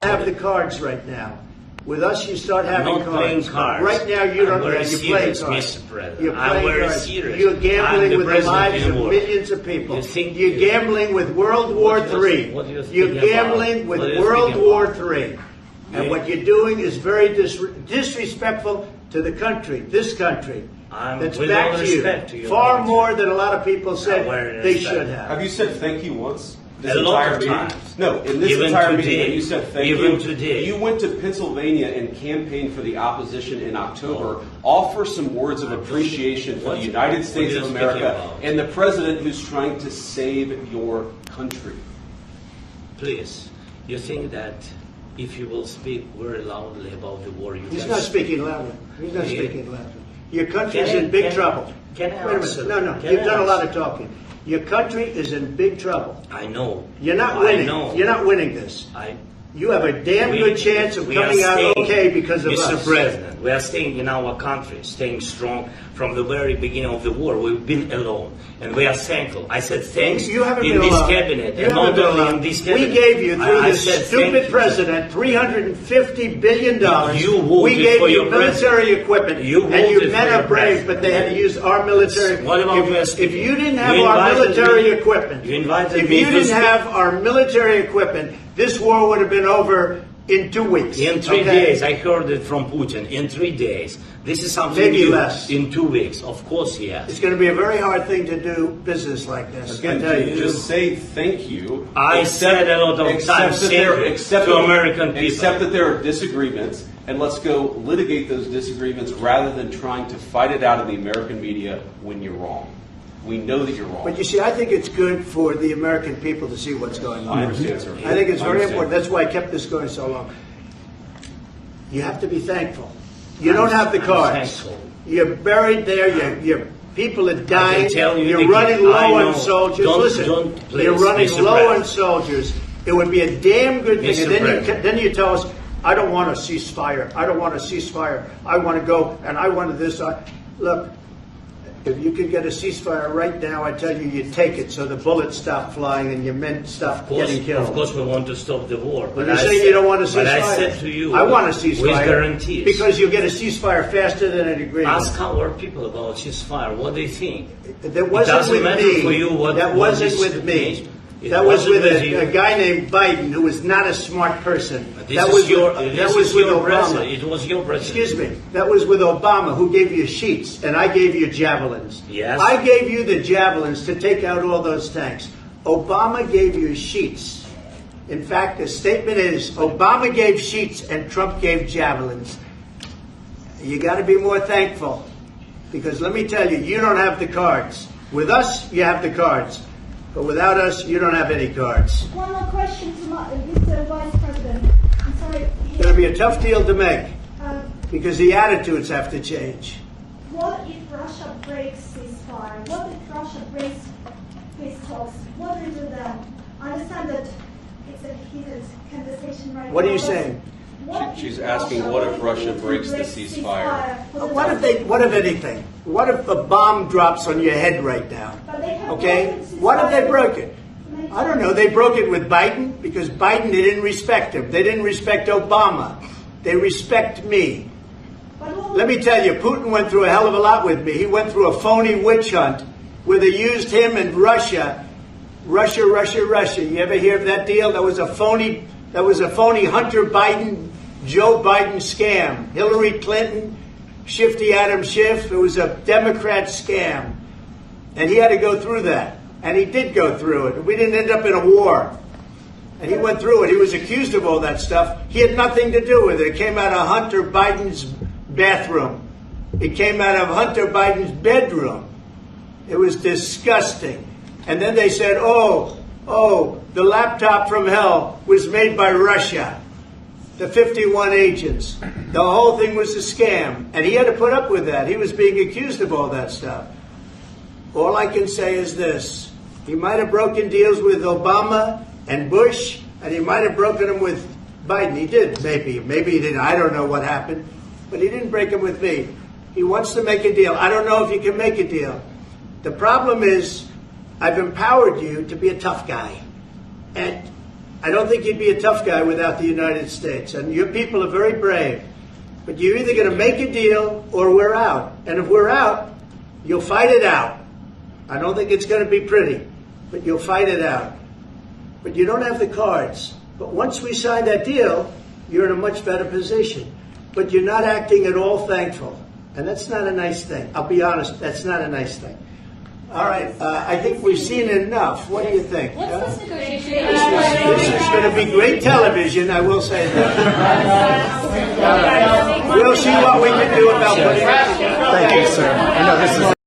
have the cards right now. With us, you start having not playing cards. cards. Right now, you don't. You're playing serious, cards. Mr. President. You're playing I'm very cards. serious. You're gambling with the lives of world. millions of people. You're You gambling with World War III. You're gambling with World War III. And what you're doing is very disrespectful to the country, this country. That's back to you. Far more than a lot of people said they should have. Have you said thank you once? A lot of times. No, in this Even entire today. meeting, you said thank Even you. today. You went to Pennsylvania and campaigned for the opposition in October. Offer some words of appreciation for the United States of America and the president who's trying to save your country. Please, you think that if you will speak very loudly about the war, He's not speaking loudly. He's not speaking loudly. Your country is in big trouble. Can I Wait a answer? minute. No. You've done a lot of talking. Your country is in big trouble. I know. You're not winning. I know. You're not winning this. You have a damn good chance of coming out okay because of us. Mr. President, we are staying in our country, staying strong from the very beginning of the war. We've been alone, and we are thankful. I said thanks you haven't in been this alone. cabinet, you and not only in this cabinet. We gave you, through this said stupid president, $350 billion. You voted we gave for you your military equipment, and your men are brave, but they had to use our military. What about if you didn't have our military equipment, if you didn't have our military equipment, this war would have been over in 2 weeks. In 3 days, I heard it from Putin. In 3 days, this is something maybe new. Less. In 2 weeks, of course, yes. It's going to be a very hard thing to do business like this. Again, just say thank you. I said a lot of times to American people. Except that there are disagreements, and let's go litigate those disagreements rather than trying to fight it out in the American media when you're wrong. We know that you're wrong. But you see, I think it's good for the American people to see what's going on. I understand, sir. I think it's very important. That's why I kept this going so long. You have to be thankful. You don't have the cards. You're buried there. Your people are dying. You're running low on soldiers. Listen, you're running low on soldiers. It would be a damn good thing. And then you tell us, I don't want a ceasefire. I don't want a ceasefire. I want to go and I want this. Look. If you could get a ceasefire right now, I tell you, you'd take it so the bullets stop flying and your men stop getting killed. Of course, we want to stop the war. But you're saying you don't want a ceasefire. But I said to you, I want a ceasefire. With guarantees. Because you'll get a ceasefire faster than an agreement. Ask our people about ceasefire. What they think. That wasn't with me. That wasn't with me. That was with a guy named Biden, who was not a smart person. That was with Obama. It was your president. Excuse me. That was with Obama, who gave you sheets, and I gave you javelins. Yes. I gave you the javelins to take out all those tanks. Obama gave you sheets. In fact, the statement is, Obama gave sheets and Trump gave javelins. You got to be more thankful, because let me tell you, you don't have the cards. With us, you have the cards. But without us, you don't have any cards. One more question to Mr. Vice President. I'm sorry. It's going to be a tough deal to make because the attitudes have to change. What if Russia breaks ceasefire? What if Russia breaks peace talks? What do we do then? I understand that it's a heated conversation right now. What are you saying? She's asking what if Russia breaks the ceasefire? What if anything? What if a bomb drops on your head right now? Okay? What if they broke it? I don't know. They broke it with Biden because Biden, they didn't respect him. They didn't respect Obama. They respect me. Let me tell you, Putin went through a hell of a lot with me. He went through a phony witch hunt where they used him and Russia. Russia. You ever hear of that deal? That was a phony Hunter Biden, Joe Biden scam. Hillary Clinton, Shifty Adam Schiff. It was a Democrat scam. And he had to go through that. And he did go through it. We didn't end up in a war. And he went through it. He was accused of all that stuff. He had nothing to do with it. It came out of Hunter Biden's bathroom. It came out of Hunter Biden's bedroom. It was disgusting. And then they said, oh, the laptop from hell was made by Russia. The 51 agents. The whole thing was a scam. And he had to put up with that. He was being accused of all that stuff. All I can say is this. He might have broken deals with Obama and Bush, and he might have broken them with Biden. He did, maybe. Maybe he didn't. I don't know what happened. But he didn't break them with me. He wants to make a deal. I don't know if he can make a deal. The problem is, I've empowered you to be a tough guy. And I don't think you'd be a tough guy without the United States. And your people are very brave. But you're either going to make a deal or we're out. And if we're out, you'll fight it out. I don't think it's going to be pretty, but you'll fight it out. But you don't have the cards. But once we sign that deal, you're in a much better position. But you're not acting at all thankful. And that's not a nice thing. I'll be honest, that's not a nice thing. All right, I think we've seen enough. What do you think? What's this negotiation? This is going to be great television, I will say that. We'll see what we can do about putting it together. Thank you, sir. I know this is